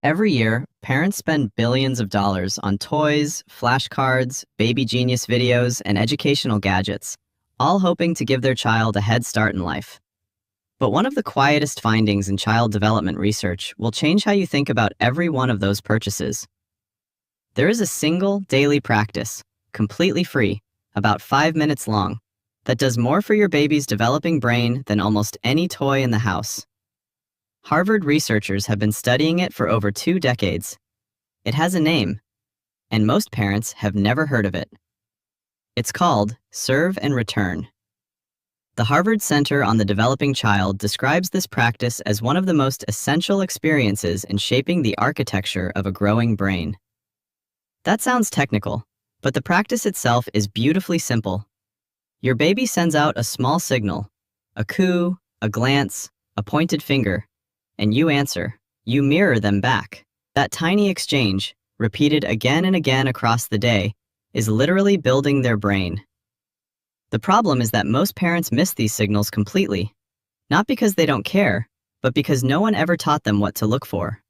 Every year, parents spend billions of dollars on toys, flashcards, baby genius videos, and educational gadgets, all hoping to give their child a head start in life. But one of the quietest findings in child development research will change how you think about every one of those purchases. There is a single daily practice, completely free, about 5 minutes long, that does more for your baby's developing brain than almost any toy in the house. Harvard researchers have been studying it for over 2 decades. It has a name, and most parents have never heard of it. It's called Serve and Return. The Harvard Center on the Developing Child describes this practice as one of the most essential experiences in shaping the architecture of a growing brain. That sounds technical, but the practice itself is beautifully simple. Your baby sends out a small signal, a coo, a glance, a pointed finger, and you answer. You mirror them back. That tiny exchange, repeated again and again across the day, is literally building their brain. The problem is that most parents miss these signals completely, not because they don't care, but because no one ever taught them what to look for.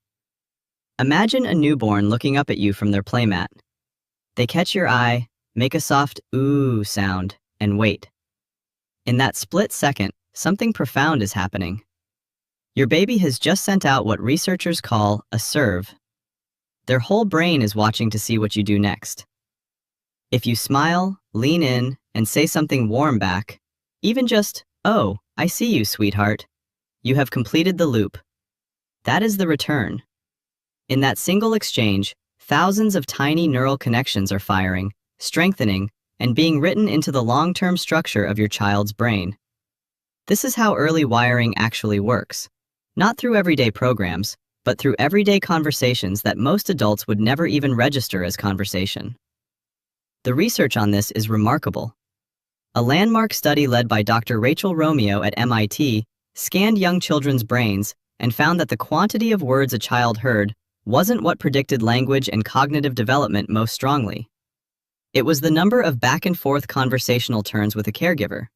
Imagine a newborn looking up at you from their playmat. They catch your eye, make a soft ooh sound, and wait. In that split second, something profound is happening. Your baby has just sent out what researchers call a serve. Their whole brain is watching to see what you do next. If you smile, lean in, and say something warm back, even just, "Oh, I see you, sweetheart," you have completed the loop. That is the return. In that single exchange, thousands of tiny neural connections are firing, strengthening, and being written into the long-term structure of your child's brain. This is how early wiring actually works. Not through everyday programs, but through everyday conversations that most adults would never even register as conversation. The research on this is remarkable. A landmark study led by Dr. Rachel Romeo at MIT scanned young children's brains and found that the quantity of words a child heard wasn't what predicted language and cognitive development most strongly. It was the number of back-and-forth conversational turns with a caregiver.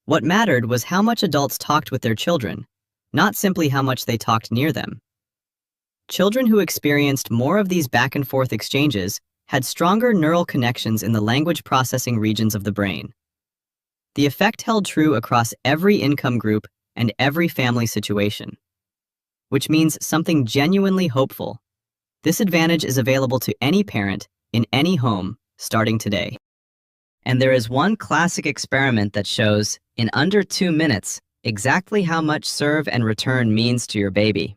What mattered was how much adults talked with their children, not simply how much they talked near them. Children who experienced more of these back-and-forth exchanges had stronger neural connections in the language processing regions of the brain. The effect held true across every income group and every family situation, which means something genuinely hopeful. This advantage is available to any parent in any home starting today. And there is one classic experiment that shows, in under 2 minutes, exactly how much serve and return means to your baby.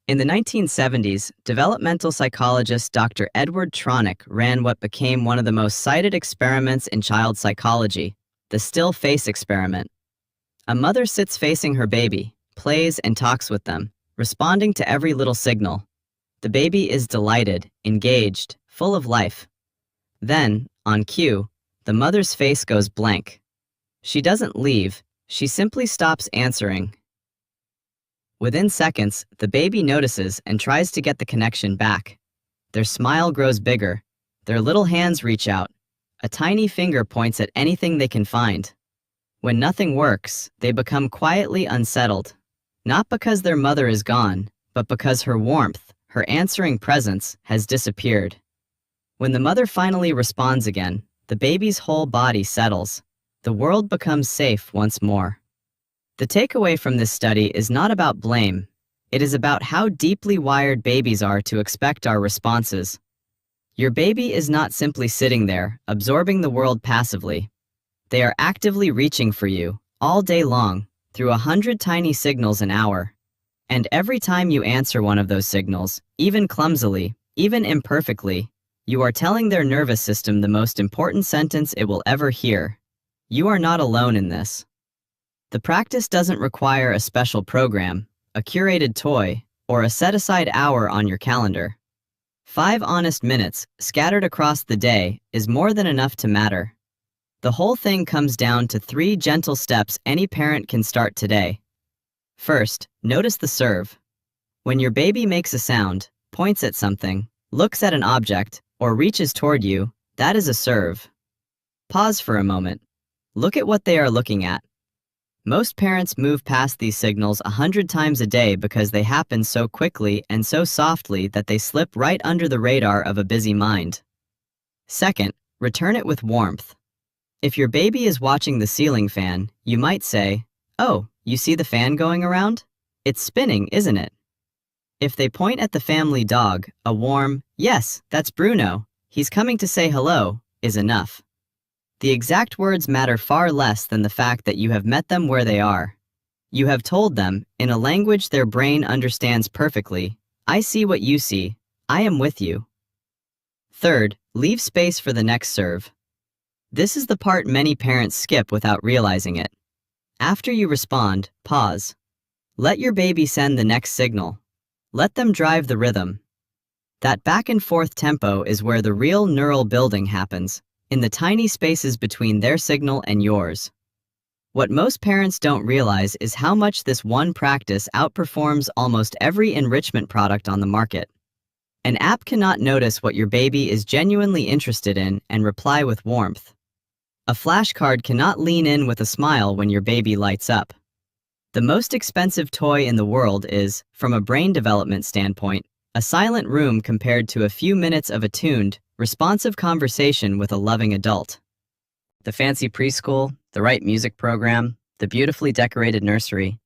In the 1970s, developmental psychologist Dr. Edward Tronick ran what became one of the most cited experiments in child psychology, the still face experiment. A mother sits facing her baby, plays and talks with them, responding to every little signal. The baby is delighted, engaged, full of life. Then, on cue, the mother's face goes blank. She doesn't leave, she simply stops answering. Within seconds, the baby notices and tries to get the connection back. Their smile grows bigger. Their little hands reach out. A tiny finger points at anything they can find. When nothing works, they become quietly unsettled. Not because their mother is gone, but because her warmth, her answering presence, has disappeared. When the mother finally responds again, the baby's whole body settles. The world becomes safe once more. The takeaway from this study is not about blame. It is about how deeply wired babies are to expect our responses. Your baby is not simply sitting there, absorbing the world passively. They are actively reaching for you, all day long, through 100 tiny signals an hour. And every time you answer one of those signals, even clumsily, even imperfectly, you are telling their nervous system the most important sentence it will ever hear. You are not alone in this. The practice doesn't require a special program, a curated toy, or a set-aside hour on your calendar. 5 honest minutes, scattered across the day, is more than enough to matter. The whole thing comes down to 3 gentle steps any parent can start today. First, notice the serve. When your baby makes a sound, points at something, looks at an object, or reaches toward you, that is a serve. Pause for a moment. Look at what they are looking at. Most parents move past these signals 100 times a day because they happen so quickly and so softly that they slip right under the radar of a busy mind. Second, return it with warmth. If your baby is watching the ceiling fan, you might say, "Oh, you see the fan going around? It's spinning, isn't it?" If they point at the family dog, a warm, "Yes, that's Bruno. He's coming to say hello," is enough. The exact words matter far less than the fact that you have met them where they are. You have told them, in a language their brain understands perfectly, "I see what you see. I am with you." Third, leave space for the next serve. This is the part many parents skip without realizing it. After you respond, pause. Let your baby send the next signal. Let them drive the rhythm. That back and forth tempo is where the real neural building happens, in the tiny spaces between their signal and yours. What most parents don't realize is how much this one practice outperforms almost every enrichment product on the market. An app cannot notice what your baby is genuinely interested in and reply with warmth. A flashcard cannot lean in with a smile when your baby lights up. The most expensive toy in the world is, from a brain development standpoint, a silent room compared to a few minutes of attuned, responsive conversation with a loving adult. The fancy preschool, the right music program, the beautifully decorated nursery.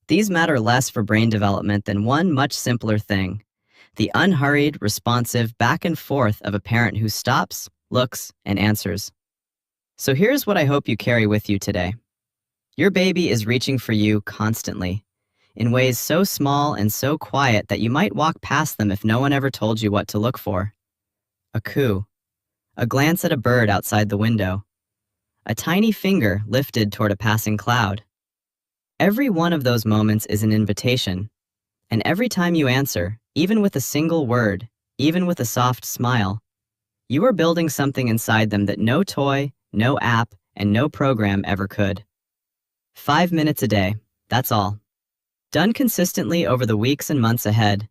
These matter less for brain development than one much simpler thing: the unhurried, responsive back and forth of a parent who stops, looks, and answers. So here's what I hope you carry with you today. Your baby is reaching for you constantly, in ways so small and so quiet that you might walk past them if no one ever told you what to look for. A coo, a glance at a bird outside the window, a tiny finger lifted toward a passing cloud. Every one of those moments is an invitation, and every time you answer, even with a single word, even with a soft smile, you are building something inside them that no toy, no app, and no program ever could. 5 minutes a day, that's all. Done consistently over the weeks and months ahead,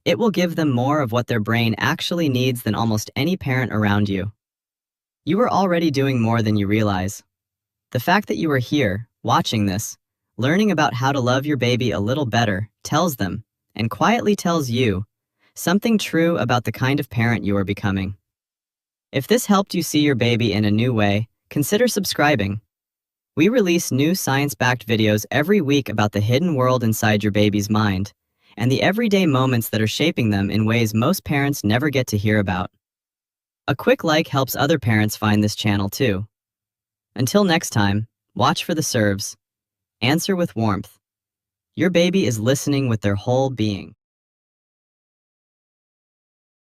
it will give them more of what their brain actually needs than almost any parent around you. You are already doing more than you realize. The fact that you are here, watching this, learning about how to love your baby a little better, tells them, and quietly tells you, something true about the kind of parent you are becoming. If this helped you see your baby in a new way, consider subscribing. We release new science-backed videos every week about the hidden world inside your baby's mind, and the everyday moments that are shaping them in ways most parents never get to hear about. A quick like helps other parents find this channel too. Until next time, watch for the serves. Answer with warmth. Your baby is listening with their whole being.